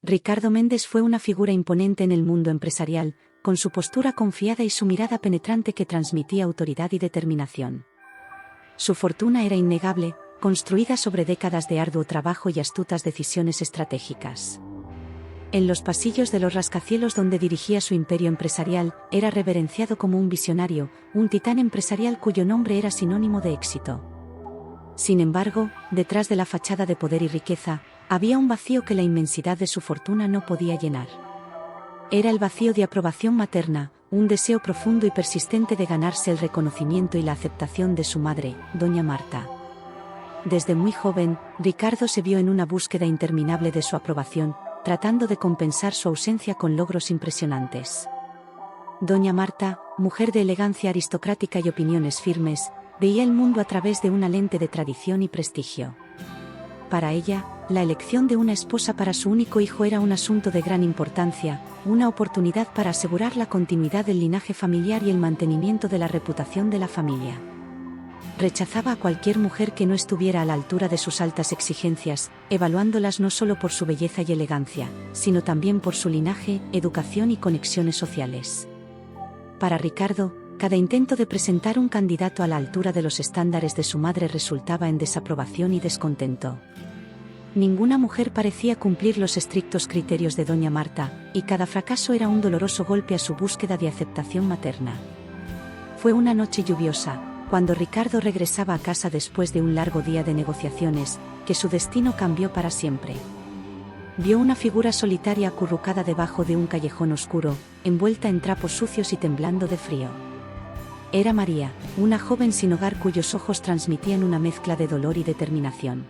Ricardo Méndez fue una figura imponente en el mundo empresarial, con su postura confiada y su mirada penetrante que transmitía autoridad y determinación. Su fortuna era innegable, construida sobre décadas de arduo trabajo y astutas decisiones estratégicas. En los pasillos de los rascacielos donde dirigía su imperio empresarial, era reverenciado como un visionario, un titán empresarial cuyo nombre era sinónimo de éxito. Sin embargo, detrás de la fachada de poder y riqueza, había un vacío que la inmensidad de su fortuna no podía llenar. Era el vacío de aprobación materna, un deseo profundo y persistente de ganarse el reconocimiento y la aceptación de su madre, doña Marta. Desde muy joven, Ricardo se vio en una búsqueda interminable de su aprobación, tratando de compensar su ausencia con logros impresionantes. Doña Marta, mujer de elegancia aristocrática y opiniones firmes, veía el mundo a través de una lente de tradición y prestigio. Para ella, la elección de una esposa para su único hijo era un asunto de gran importancia, una oportunidad para asegurar la continuidad del linaje familiar y el mantenimiento de la reputación de la familia. Rechazaba a cualquier mujer que no estuviera a la altura de sus altas exigencias, evaluándolas no solo por su belleza y elegancia, sino también por su linaje, educación y conexiones sociales. Para Ricardo, cada intento de presentar un candidato a la altura de los estándares de su madre resultaba en desaprobación y descontento. Ninguna mujer parecía cumplir los estrictos criterios de doña Marta, y cada fracaso era un doloroso golpe a su búsqueda de aceptación materna. Fue una noche lluviosa, cuando Ricardo regresaba a casa después de un largo día de negociaciones, que su destino cambió para siempre. Vio una figura solitaria acurrucada debajo de un callejón oscuro, envuelta en trapos sucios y temblando de frío. Era María, una joven sin hogar cuyos ojos transmitían una mezcla de dolor y determinación.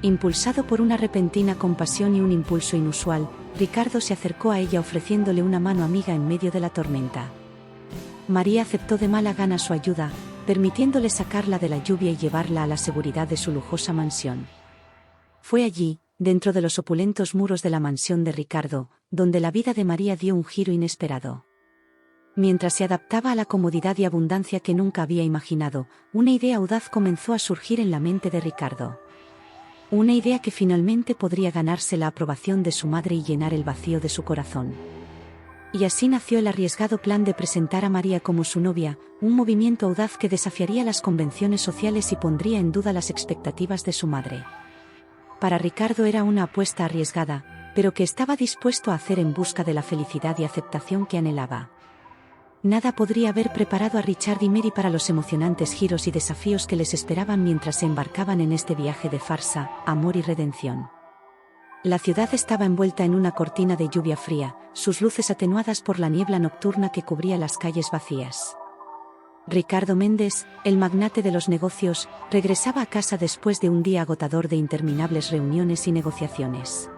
Impulsado por una repentina compasión y un impulso inusual, Ricardo se acercó a ella ofreciéndole una mano amiga en medio de la tormenta. María aceptó de mala gana su ayuda, permitiéndole sacarla de la lluvia y llevarla a la seguridad de su lujosa mansión. Fue allí, dentro de los opulentos muros de la mansión de Ricardo, donde la vida de María dio un giro inesperado. Mientras se adaptaba a la comodidad y abundancia que nunca había imaginado, una idea audaz comenzó a surgir en la mente de Ricardo. Una idea que finalmente podría ganarse la aprobación de su madre y llenar el vacío de su corazón. Y así nació el arriesgado plan de presentar a María como su novia, un movimiento audaz que desafiaría las convenciones sociales y pondría en duda las expectativas de su madre. Para Ricardo era una apuesta arriesgada, pero que estaba dispuesto a hacer en busca de la felicidad y aceptación que anhelaba. Nada podría haber preparado a Richard y Mary para los emocionantes giros y desafíos que les esperaban mientras se embarcaban en este viaje de farsa, amor y redención. La ciudad estaba envuelta en una cortina de lluvia fría, sus luces atenuadas por la niebla nocturna que cubría las calles vacías. Ricardo Méndez, el magnate de los negocios, regresaba a casa después de un día agotador de interminables reuniones y negociaciones.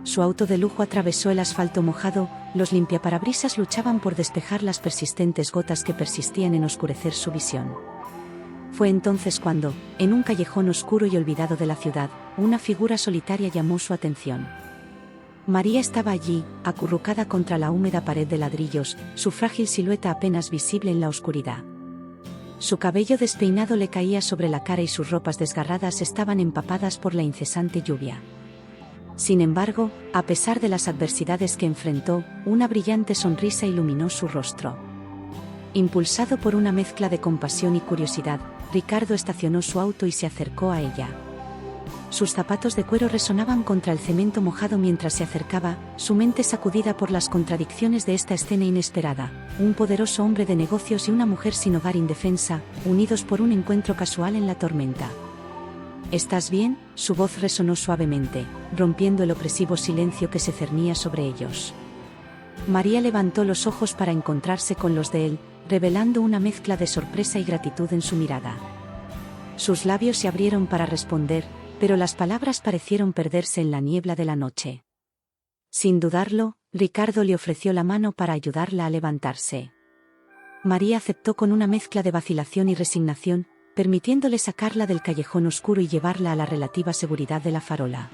Su auto de lujo atravesó el asfalto mojado, los limpiaparabrisas luchaban por despejar las persistentes gotas que persistían en oscurecer su visión. Fue entonces cuando, en un callejón oscuro y olvidado de la ciudad, una figura solitaria llamó su atención. María estaba allí, acurrucada contra la húmeda pared de ladrillos, su frágil silueta apenas visible en la oscuridad. Su cabello despeinado le caía sobre la cara y sus ropas desgarradas estaban empapadas por la incesante lluvia. Sin embargo, a pesar de las adversidades que enfrentó, una brillante sonrisa iluminó su rostro. Impulsado por una mezcla de compasión y curiosidad, Ricardo estacionó su auto y se acercó a ella. Sus zapatos de cuero resonaban contra el cemento mojado mientras se acercaba, su mente sacudida por las contradicciones de esta escena inesperada, un poderoso hombre de negocios y una mujer sin hogar indefensa, unidos por un encuentro casual en la tormenta. ¿Estás bien?, su voz resonó suavemente, rompiendo el opresivo silencio que se cernía sobre ellos. María levantó los ojos para encontrarse con los de él, revelando una mezcla de sorpresa y gratitud en su mirada. Sus labios se abrieron para responder, pero las palabras parecieron perderse en la niebla de la noche. Sin dudarlo, Ricardo le ofreció la mano para ayudarla a levantarse. María aceptó con una mezcla de vacilación y resignación, permitiéndole sacarla del callejón oscuro y llevarla a la relativa seguridad de la farola.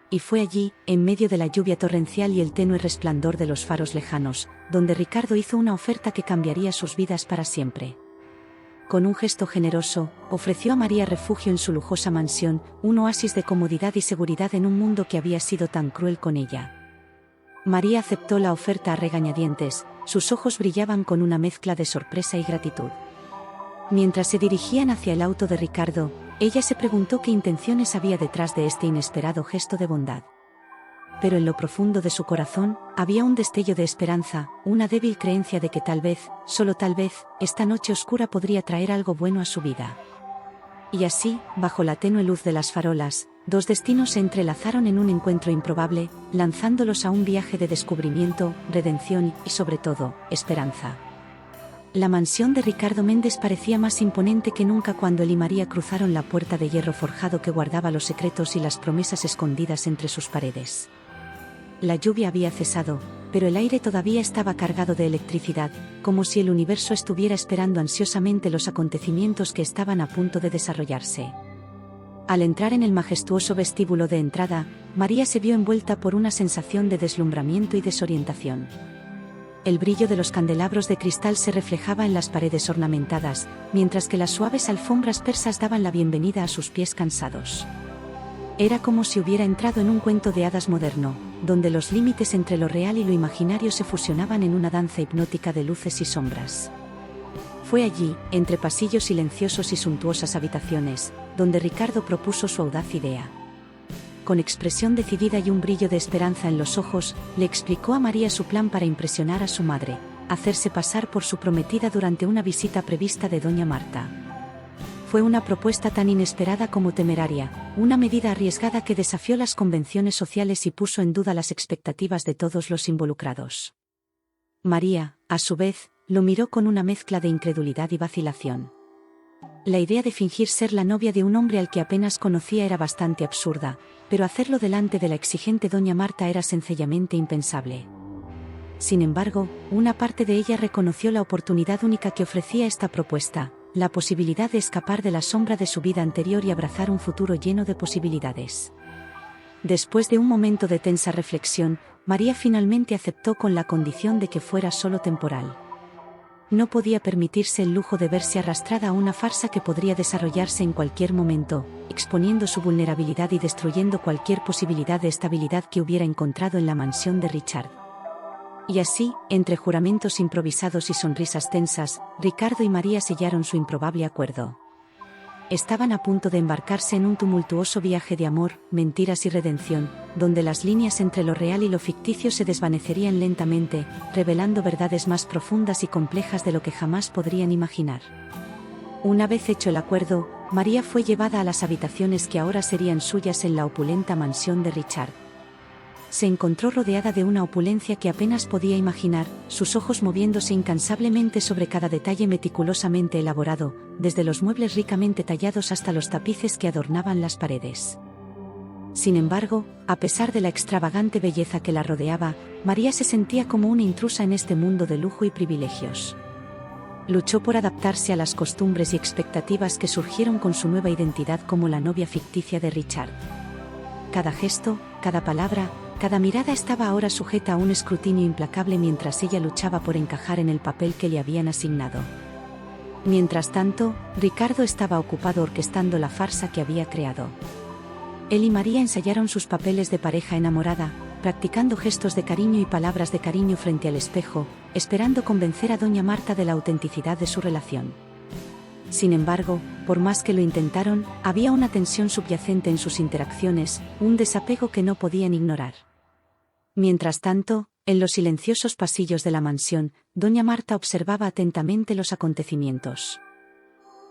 Y fue allí, en medio de la lluvia torrencial y el tenue resplandor de los faros lejanos, donde Ricardo hizo una oferta que cambiaría sus vidas para siempre. con un gesto generoso, ofreció a María refugio en su lujosa mansión, un oasis de comodidad y seguridad en un mundo que había sido tan cruel con ella. María aceptó la oferta a regañadientes, sus ojos brillaban con una mezcla de sorpresa y gratitud. Mientras se dirigían hacia el auto de Ricardo, ella se preguntó qué intenciones había detrás de este inesperado gesto de bondad. Pero en lo profundo de su corazón, había un destello de esperanza, una débil creencia de que tal vez, solo tal vez, esta noche oscura podría traer algo bueno a su vida. Y así, bajo la tenue luz de las farolas, dos destinos se entrelazaron en un encuentro improbable, lanzándolos a un viaje de descubrimiento, redención y, sobre todo, esperanza. La mansión de Ricardo Méndez parecía más imponente que nunca cuando él y María cruzaron la puerta de hierro forjado que guardaba los secretos y las promesas escondidas entre sus paredes. La lluvia había cesado, pero el aire todavía estaba cargado de electricidad, como si el universo estuviera esperando ansiosamente los acontecimientos que estaban a punto de desarrollarse. Al entrar en el majestuoso vestíbulo de entrada, María se vio envuelta por una sensación de deslumbramiento y desorientación. El brillo de los candelabros de cristal se reflejaba en las paredes ornamentadas, mientras que las suaves alfombras persas daban la bienvenida a sus pies cansados. Era como si hubiera entrado en un cuento de hadas moderno, donde los límites entre lo real y lo imaginario se fusionaban en una danza hipnótica de luces y sombras. Fue allí, entre pasillos silenciosos y suntuosas habitaciones, donde Ricardo propuso su audaz idea. Con expresión decidida y un brillo de esperanza en los ojos, le explicó a María su plan para impresionar a su madre, hacerse pasar por su prometida durante una visita prevista de doña Marta. Fue una propuesta tan inesperada como temeraria, una medida arriesgada que desafió las convenciones sociales y puso en duda las expectativas de todos los involucrados. María, a su vez, lo miró con una mezcla de incredulidad y vacilación. La idea de fingir ser la novia de un hombre al que apenas conocía era bastante absurda, pero hacerlo delante de la exigente doña Marta era sencillamente impensable. Sin embargo, una parte de ella reconoció la oportunidad única que ofrecía esta propuesta, la posibilidad de escapar de la sombra de su vida anterior y abrazar un futuro lleno de posibilidades. Después de un momento de tensa reflexión, María finalmente aceptó con la condición de que fuera solo temporal. No podía permitirse el lujo de verse arrastrada a una farsa que podría desarrollarse en cualquier momento, exponiendo su vulnerabilidad y destruyendo cualquier posibilidad de estabilidad que hubiera encontrado en la mansión de Richard. Y así, entre juramentos improvisados y sonrisas tensas, Ricardo y María sellaron su improbable acuerdo. Estaban a punto de embarcarse en un tumultuoso viaje de amor, mentiras y redención, donde las líneas entre lo real y lo ficticio se desvanecerían lentamente, revelando verdades más profundas y complejas de lo que jamás podrían imaginar. Una vez hecho el acuerdo, María fue llevada a las habitaciones que ahora serían suyas en la opulenta mansión de Richard. Se encontró rodeada de una opulencia que apenas podía imaginar, sus ojos moviéndose incansablemente sobre cada detalle meticulosamente elaborado, desde los muebles ricamente tallados hasta los tapices que adornaban las paredes. Sin embargo, a pesar de la extravagante belleza que la rodeaba, María se sentía como una intrusa en este mundo de lujo y privilegios. Luchó por adaptarse a las costumbres y expectativas que surgieron con su nueva identidad como la novia ficticia de Richard. Cada gesto, cada palabra, cada mirada estaba ahora sujeta a un escrutinio implacable mientras ella luchaba por encajar en el papel que le habían asignado. Mientras tanto, Ricardo estaba ocupado orquestando la farsa que había creado. Él y María ensayaron sus papeles de pareja enamorada, practicando gestos de cariño y palabras de cariño frente al espejo, esperando convencer a doña Marta de la autenticidad de su relación. Sin embargo, por más que lo intentaron, había una tensión subyacente en sus interacciones, un desapego que no podían ignorar. Mientras tanto, en los silenciosos pasillos de la mansión, doña Marta observaba atentamente los acontecimientos.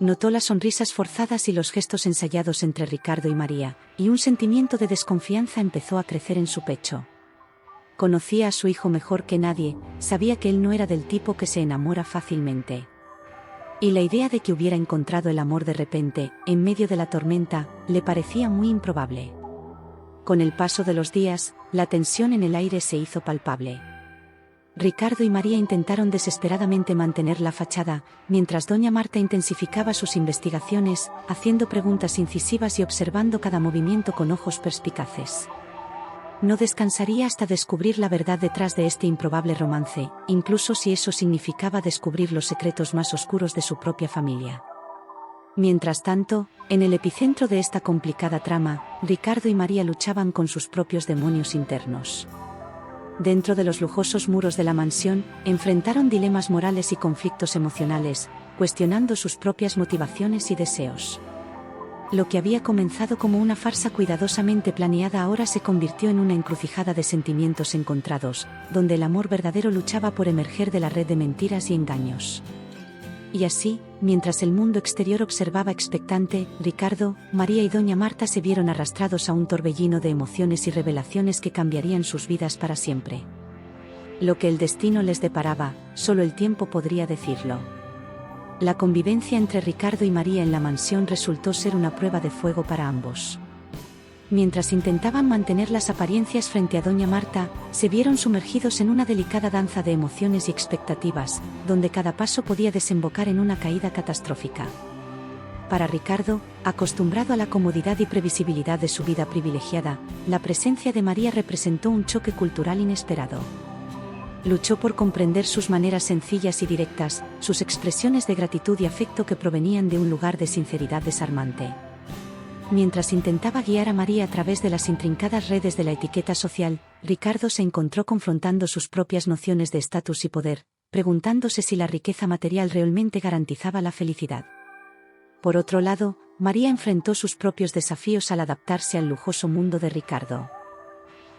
Notó las sonrisas forzadas y los gestos ensayados entre Ricardo y María, y un sentimiento de desconfianza empezó a crecer en su pecho. Conocía a su hijo mejor que nadie, sabía que él no era del tipo que se enamora fácilmente. Y la idea de que hubiera encontrado el amor de repente, en medio de la tormenta, le parecía muy improbable. Con el paso de los días, la tensión en el aire se hizo palpable. Ricardo y María intentaron desesperadamente mantener la fachada, mientras doña Marta intensificaba sus investigaciones, haciendo preguntas incisivas y observando cada movimiento con ojos perspicaces. no descansaría hasta descubrir la verdad detrás de este improbable romance, incluso si eso significaba descubrir los secretos más oscuros de su propia familia. Mientras tanto, en el epicentro de esta complicada trama, Ricardo y María luchaban con sus propios demonios internos. Dentro de los lujosos muros de la mansión, enfrentaron dilemas morales y conflictos emocionales, cuestionando sus propias motivaciones y deseos. Lo que había comenzado como una farsa cuidadosamente planeada ahora se convirtió en una encrucijada de sentimientos encontrados, donde el amor verdadero luchaba por emerger de la red de mentiras y engaños. Y así, mientras el mundo exterior observaba expectante, Ricardo, María y doña Marta se vieron arrastrados a un torbellino de emociones y revelaciones que cambiarían sus vidas para siempre. Lo que el destino les deparaba, solo el tiempo podría decirlo. La convivencia entre Ricardo y María en la mansión resultó ser una prueba de fuego para ambos. Mientras intentaban mantener las apariencias frente a doña Marta, se vieron sumergidos en una delicada danza de emociones y expectativas, donde cada paso podía desembocar en una caída catastrófica. Para Ricardo, acostumbrado a la comodidad y previsibilidad de su vida privilegiada, la presencia de María representó un choque cultural inesperado. Luchó por comprender sus maneras sencillas y directas, sus expresiones de gratitud y afecto que provenían de un lugar de sinceridad desarmante. Mientras intentaba guiar a María a través de las intrincadas redes de la etiqueta social, Ricardo se encontró confrontando sus propias nociones de estatus y poder, preguntándose si la riqueza material realmente garantizaba la felicidad. Por otro lado, María enfrentó sus propios desafíos al adaptarse al lujoso mundo de Ricardo.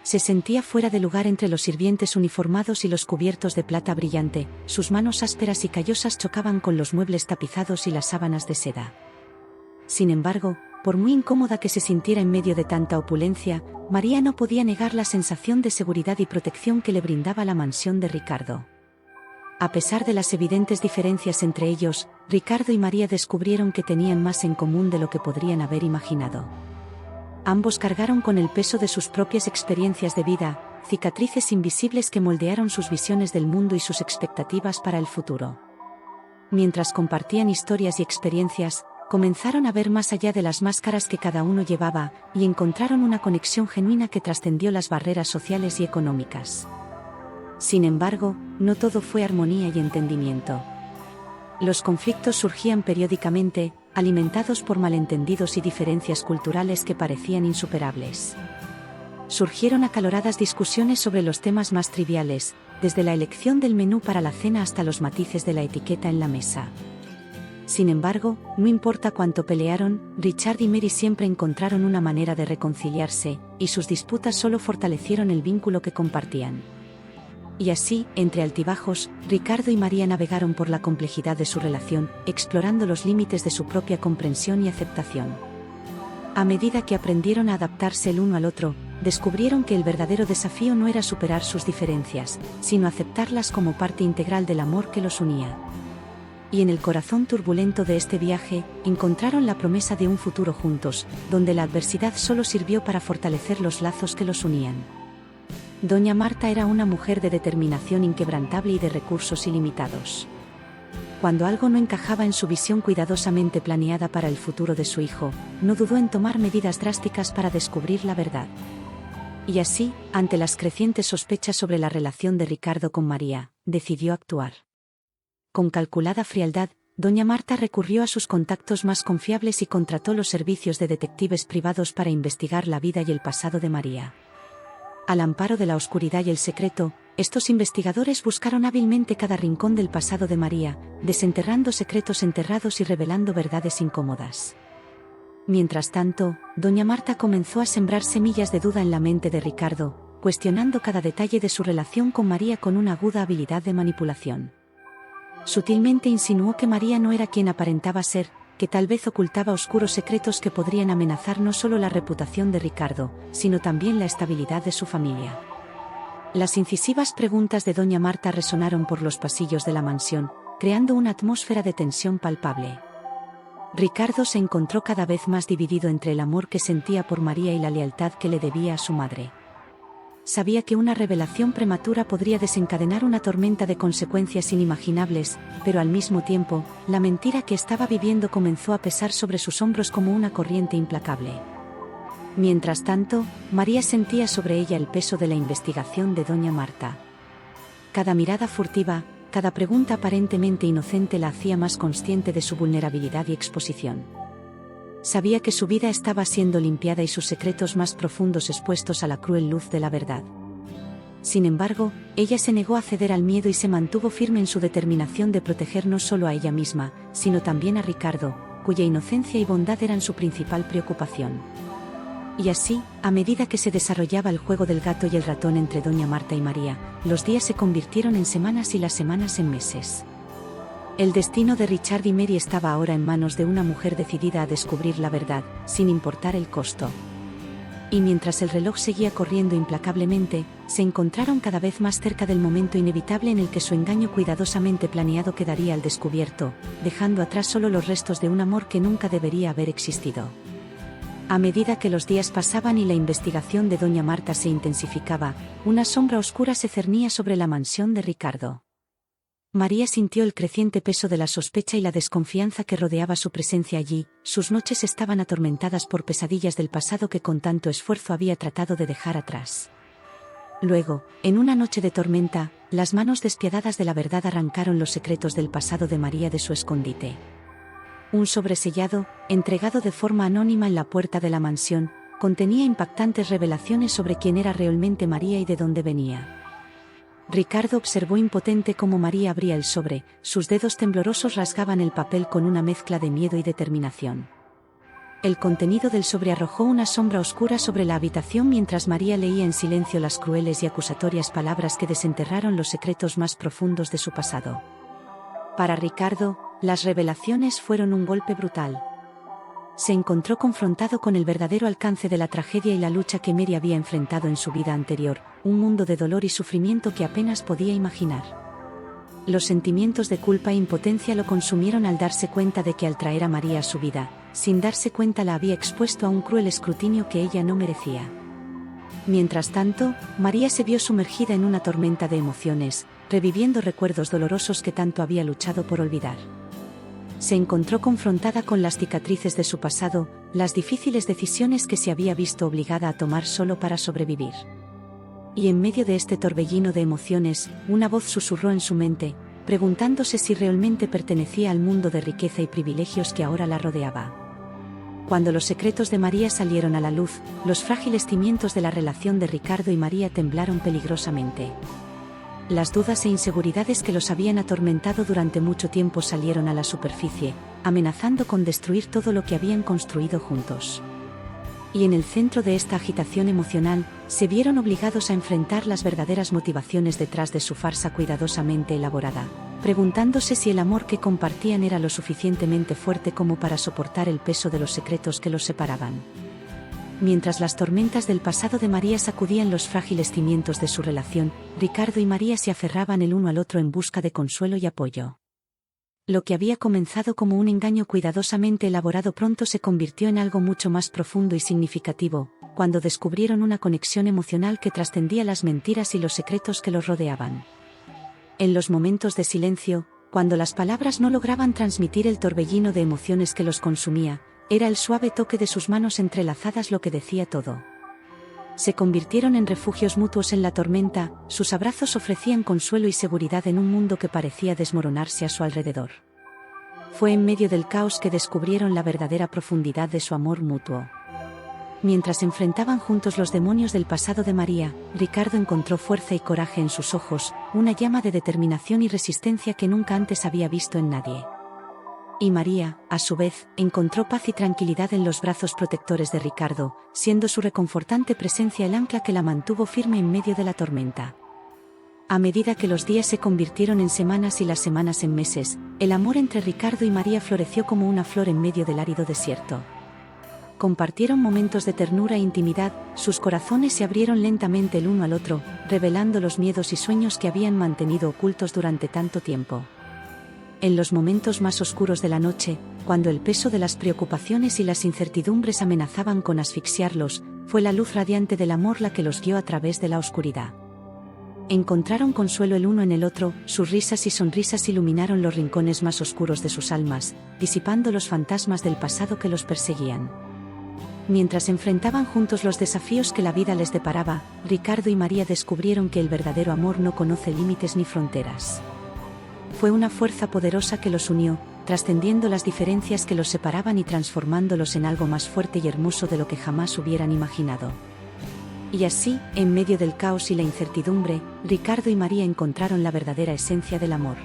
Se sentía fuera de lugar entre los sirvientes uniformados y los cubiertos de plata brillante, sus manos ásperas y callosas chocaban con los muebles tapizados y las sábanas de seda. Sin embargo, por muy incómoda que se sintiera en medio de tanta opulencia, María no podía negar la sensación de seguridad y protección que le brindaba la mansión de Ricardo. A pesar de las evidentes diferencias entre ellos, Ricardo y María descubrieron que tenían más en común de lo que podrían haber imaginado. Ambos cargaron con el peso de sus propias experiencias de vida, cicatrices invisibles que moldearon sus visiones del mundo y sus expectativas para el futuro. Mientras compartían historias y experiencias, comenzaron a ver más allá de las máscaras que cada uno llevaba, y encontraron una conexión genuina que trascendió las barreras sociales y económicas. Sin embargo, no todo fue armonía y entendimiento. Los conflictos surgían periódicamente, alimentados por malentendidos y diferencias culturales que parecían insuperables. Surgieron acaloradas discusiones sobre los temas más triviales, desde la elección del menú para la cena hasta los matices de la etiqueta en la mesa. Sin embargo, no importa cuánto pelearon, Richard y Mary siempre encontraron una manera de reconciliarse, y sus disputas solo fortalecieron el vínculo que compartían. Y así, entre altibajos, Ricardo y María navegaron por la complejidad de su relación, explorando los límites de su propia comprensión y aceptación. A medida que aprendieron a adaptarse el uno al otro, descubrieron que el verdadero desafío no era superar sus diferencias, sino aceptarlas como parte integral del amor que los unía. Y en el corazón turbulento de este viaje, encontraron la promesa de un futuro juntos, donde la adversidad solo sirvió para fortalecer los lazos que los unían. Doña Marta era una mujer de determinación inquebrantable y de recursos ilimitados. Cuando algo no encajaba en su visión cuidadosamente planeada para el futuro de su hijo, no dudó en tomar medidas drásticas para descubrir la verdad. Y así, ante las crecientes sospechas sobre la relación de Ricardo con María, decidió actuar. Con calculada frialdad, doña Marta recurrió a sus contactos más confiables y contrató los servicios de detectives privados para investigar la vida y el pasado de María. Al amparo de la oscuridad y el secreto, estos investigadores buscaron hábilmente cada rincón del pasado de María, desenterrando secretos enterrados y revelando verdades incómodas. Mientras tanto, doña Marta comenzó a sembrar semillas de duda en la mente de Ricardo, cuestionando cada detalle de su relación con María con una aguda habilidad de manipulación. Sutilmente insinuó que María no era quien aparentaba ser, que tal vez ocultaba oscuros secretos que podrían amenazar no solo la reputación de Ricardo, sino también la estabilidad de su familia. Las incisivas preguntas de doña Marta resonaron por los pasillos de la mansión, creando una atmósfera de tensión palpable. Ricardo se encontró cada vez más dividido entre el amor que sentía por María y la lealtad que le debía a su madre. Sabía que una revelación prematura podría desencadenar una tormenta de consecuencias inimaginables, pero al mismo tiempo, la mentira que estaba viviendo comenzó a pesar sobre sus hombros como una corriente implacable. Mientras tanto, María sentía sobre ella el peso de la investigación de doña Marta. Cada mirada furtiva, cada pregunta aparentemente inocente la hacía más consciente de su vulnerabilidad y exposición. Sabía que su vida estaba siendo limpiada y sus secretos más profundos expuestos a la cruel luz de la verdad. Sin embargo, ella se negó a ceder al miedo y se mantuvo firme en su determinación de proteger no solo a ella misma, sino también a Ricardo, cuya inocencia y bondad eran su principal preocupación. Y así, a medida que se desarrollaba el juego del gato y el ratón entre doña Marta y María, los días se convirtieron en semanas y las semanas en meses. El destino de Richard y Mary estaba ahora en manos de una mujer decidida a descubrir la verdad, sin importar el costo. Y mientras el reloj seguía corriendo implacablemente, se encontraron cada vez más cerca del momento inevitable en el que su engaño cuidadosamente planeado quedaría al descubierto, dejando atrás solo los restos de un amor que nunca debería haber existido. A medida que los días pasaban y la investigación de doña Marta se intensificaba, una sombra oscura se cernía sobre la mansión de Ricardo. María sintió el creciente peso de la sospecha y la desconfianza que rodeaba su presencia allí. Sus noches estaban atormentadas por pesadillas del pasado que con tanto esfuerzo había tratado de dejar atrás. Luego, en una noche de tormenta, las manos despiadadas de la verdad arrancaron los secretos del pasado de María de su escondite. Un sobresellado, entregado de forma anónima en la puerta de la mansión, contenía impactantes revelaciones sobre quién era realmente María y de dónde venía. Ricardo observó impotente cómo María abría el sobre, sus dedos temblorosos rasgaban el papel con una mezcla de miedo y determinación. El contenido del sobre arrojó una sombra oscura sobre la habitación mientras María leía en silencio las crueles y acusatorias palabras que desenterraron los secretos más profundos de su pasado. Para Ricardo, las revelaciones fueron un golpe brutal. Se encontró confrontado con el verdadero alcance de la tragedia y la lucha que Mary había enfrentado en su vida anterior, un mundo de dolor y sufrimiento que apenas podía imaginar. Los sentimientos de culpa e impotencia lo consumieron al darse cuenta de que al traer a María a su vida, sin darse cuenta la había expuesto a un cruel escrutinio que ella no merecía. Mientras tanto, María se vio sumergida en una tormenta de emociones, reviviendo recuerdos dolorosos que tanto había luchado por olvidar. Se encontró confrontada con las cicatrices de su pasado, las difíciles decisiones que se había visto obligada a tomar solo para sobrevivir. Y en medio de este torbellino de emociones, una voz susurró en su mente, preguntándose si realmente pertenecía al mundo de riqueza y privilegios que ahora la rodeaba. Cuando los secretos de María salieron a la luz, los frágiles cimientos de la relación de Ricardo y María temblaron peligrosamente. Las dudas e inseguridades que los habían atormentado durante mucho tiempo salieron a la superficie, amenazando con destruir todo lo que habían construido juntos. Y en el centro de esta agitación emocional, se vieron obligados a enfrentar las verdaderas motivaciones detrás de su farsa cuidadosamente elaborada, preguntándose si el amor que compartían era lo suficientemente fuerte como para soportar el peso de los secretos que los separaban. Mientras las tormentas del pasado de María sacudían los frágiles cimientos de su relación, Ricardo y María se aferraban el uno al otro en busca de consuelo y apoyo. Lo que había comenzado como un engaño cuidadosamente elaborado pronto se convirtió en algo mucho más profundo y significativo, cuando descubrieron una conexión emocional que trascendía las mentiras y los secretos que los rodeaban. En los momentos de silencio, cuando las palabras no lograban transmitir el torbellino de emociones que los consumía, era el suave toque de sus manos entrelazadas lo que decía todo. Se convirtieron en refugios mutuos en la tormenta, sus abrazos ofrecían consuelo y seguridad en un mundo que parecía desmoronarse a su alrededor. Fue en medio del caos que descubrieron la verdadera profundidad de su amor mutuo. Mientras enfrentaban juntos los demonios del pasado de María, Ricardo encontró fuerza y coraje en sus ojos, una llama de determinación y resistencia que nunca antes había visto en nadie. Y María, a su vez, encontró paz y tranquilidad en los brazos protectores de Ricardo, siendo su reconfortante presencia el ancla que la mantuvo firme en medio de la tormenta. A medida que los días se convirtieron en semanas y las semanas en meses, el amor entre Ricardo y María floreció como una flor en medio del árido desierto. Compartieron momentos de ternura e intimidad, sus corazones se abrieron lentamente el uno al otro, revelando los miedos y sueños que habían mantenido ocultos durante tanto tiempo. En los momentos más oscuros de la noche, cuando el peso de las preocupaciones y las incertidumbres amenazaban con asfixiarlos, fue la luz radiante del amor la que los guió a través de la oscuridad. Encontraron consuelo el uno en el otro, sus risas y sonrisas iluminaron los rincones más oscuros de sus almas, disipando los fantasmas del pasado que los perseguían. Mientras enfrentaban juntos los desafíos que la vida les deparaba, Ricardo y María descubrieron que el verdadero amor no conoce límites ni fronteras. Fue una fuerza poderosa que los unió, trascendiendo las diferencias que los separaban y transformándolos en algo más fuerte y hermoso de lo que jamás hubieran imaginado. Y así, en medio del caos y la incertidumbre, Ricardo y María encontraron la verdadera esencia del amor.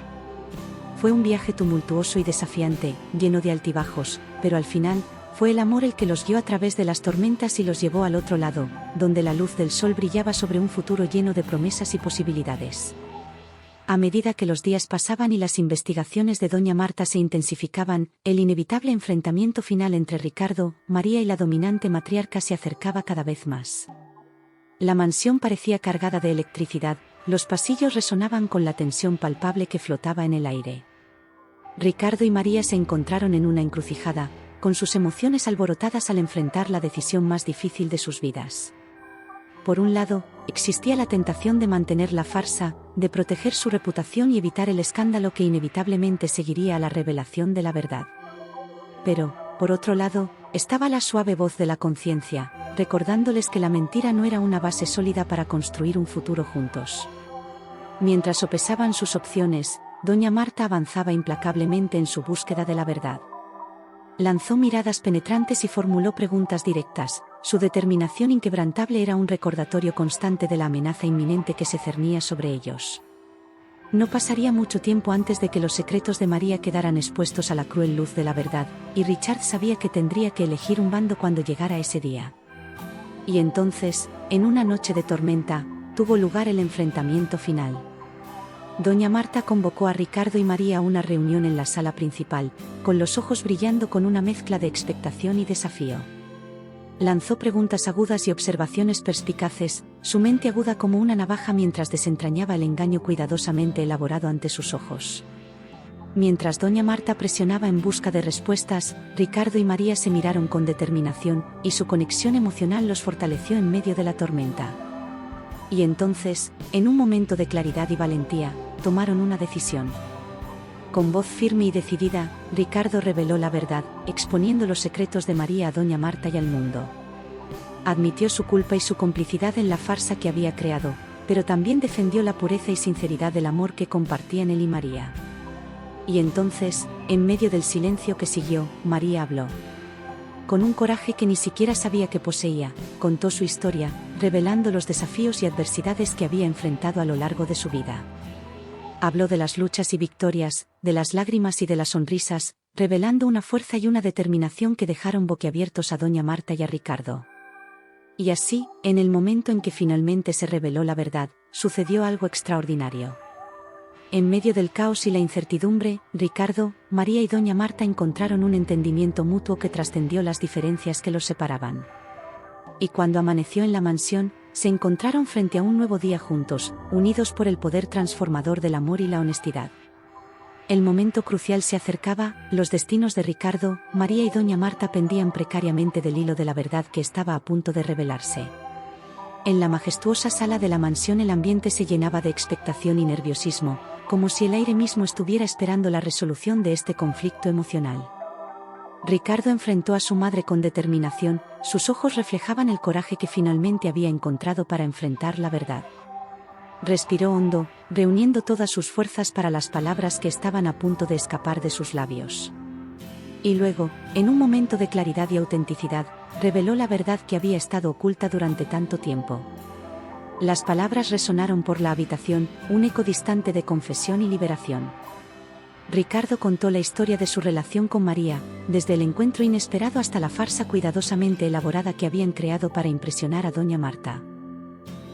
Fue un viaje tumultuoso y desafiante, lleno de altibajos, pero al final, fue el amor el que los guió a través de las tormentas y los llevó al otro lado, donde la luz del sol brillaba sobre un futuro lleno de promesas y posibilidades. A medida que los días pasaban y las investigaciones de doña Marta se intensificaban, el inevitable enfrentamiento final entre Ricardo, María y la dominante matriarca se acercaba cada vez más. La mansión parecía cargada de electricidad, los pasillos resonaban con la tensión palpable que flotaba en el aire. Ricardo y María se encontraron en una encrucijada, con sus emociones alborotadas al enfrentar la decisión más difícil de sus vidas. Por un lado, existía la tentación de mantener la farsa, de proteger su reputación y evitar el escándalo que inevitablemente seguiría a la revelación de la verdad. Pero, por otro lado, estaba la suave voz de la conciencia, recordándoles que la mentira no era una base sólida para construir un futuro juntos. Mientras sopesaban sus opciones, doña Marta avanzaba implacablemente en su búsqueda de la verdad. Lanzó miradas penetrantes y formuló preguntas directas. Su determinación inquebrantable era un recordatorio constante de la amenaza inminente que se cernía sobre ellos. No pasaría mucho tiempo antes de que los secretos de María quedaran expuestos a la cruel luz de la verdad, y Richard sabía que tendría que elegir un bando cuando llegara ese día. Y entonces, en una noche de tormenta, tuvo lugar el enfrentamiento final. Doña Marta convocó a Ricardo y María a una reunión en la sala principal, con los ojos brillando con una mezcla de expectación y desafío. Lanzó preguntas agudas y observaciones perspicaces, su mente aguda como una navaja mientras desentrañaba el engaño cuidadosamente elaborado ante sus ojos. Mientras doña Marta presionaba en busca de respuestas, Ricardo y María se miraron con determinación, y su conexión emocional los fortaleció en medio de la tormenta. Y entonces, en un momento de claridad y valentía, tomaron una decisión. Con voz firme y decidida, Ricardo reveló la verdad, exponiendo los secretos de María a doña Marta y al mundo. Admitió su culpa y su complicidad en la farsa que había creado, pero también defendió la pureza y sinceridad del amor que compartían él y María. Y entonces, en medio del silencio que siguió, María habló. Con un coraje que ni siquiera sabía que poseía, contó su historia, revelando los desafíos y adversidades que había enfrentado a lo largo de su vida. Habló de las luchas y victorias, de las lágrimas y de las sonrisas, revelando una fuerza y una determinación que dejaron boquiabiertos a doña Marta y a Ricardo. Y así, en el momento en que finalmente se reveló la verdad, sucedió algo extraordinario. En medio del caos y la incertidumbre, Ricardo, María y doña Marta encontraron un entendimiento mutuo que trascendió las diferencias que los separaban. Y cuando amaneció en la mansión, se encontraron frente a un nuevo día juntos, unidos por el poder transformador del amor y la honestidad. El momento crucial se acercaba, los destinos de Ricardo, María y doña Marta pendían precariamente del hilo de la verdad que estaba a punto de revelarse. En la majestuosa sala de la mansión el ambiente se llenaba de expectación y nerviosismo, como si el aire mismo estuviera esperando la resolución de este conflicto emocional. Ricardo enfrentó a su madre con determinación, sus ojos reflejaban el coraje que finalmente había encontrado para enfrentar la verdad. Respiró hondo, reuniendo todas sus fuerzas para las palabras que estaban a punto de escapar de sus labios. Y luego, en un momento de claridad y autenticidad, reveló la verdad que había estado oculta durante tanto tiempo. Las palabras resonaron por la habitación, un eco distante de confesión y liberación. Ricardo contó la historia de su relación con María, desde el encuentro inesperado hasta la farsa cuidadosamente elaborada que habían creado para impresionar a doña Marta.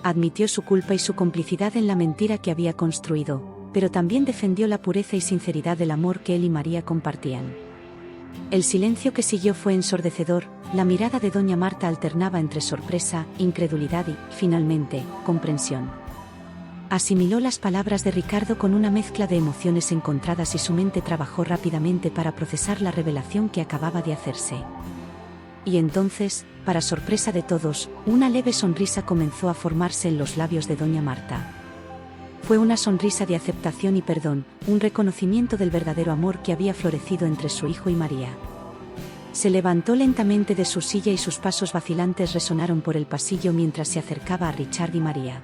Admitió su culpa y su complicidad en la mentira que había construido, pero también defendió la pureza y sinceridad del amor que él y María compartían. El silencio que siguió fue ensordecedor, la mirada de doña Marta alternaba entre sorpresa, incredulidad y, finalmente, comprensión. Asimiló las palabras de Ricardo con una mezcla de emociones encontradas y su mente trabajó rápidamente para procesar la revelación que acababa de hacerse. Y entonces, para sorpresa de todos, una leve sonrisa comenzó a formarse en los labios de doña Marta. Fue una sonrisa de aceptación y perdón, un reconocimiento del verdadero amor que había florecido entre su hijo y María. Se levantó lentamente de su silla y sus pasos vacilantes resonaron por el pasillo mientras se acercaba a Richard y María.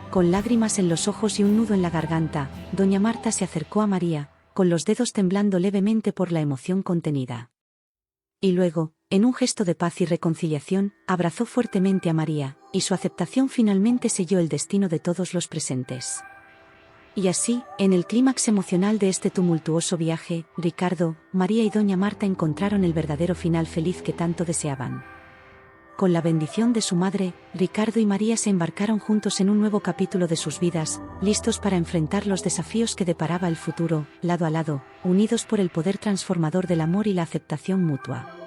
Con lágrimas en los ojos y un nudo en la garganta, doña Marta se acercó a María, con los dedos temblando levemente por la emoción contenida. Y luego, en un gesto de paz y reconciliación, abrazó fuertemente a María, y su aceptación finalmente selló el destino de todos los presentes. Y así, en el clímax emocional de este tumultuoso viaje, Ricardo, María y doña Marta encontraron el verdadero final feliz que tanto deseaban. Con la bendición de su madre, Ricardo y María se embarcaron juntos en un nuevo capítulo de sus vidas, listos para enfrentar los desafíos que deparaba el futuro, lado a lado, unidos por el poder transformador del amor y la aceptación mutua.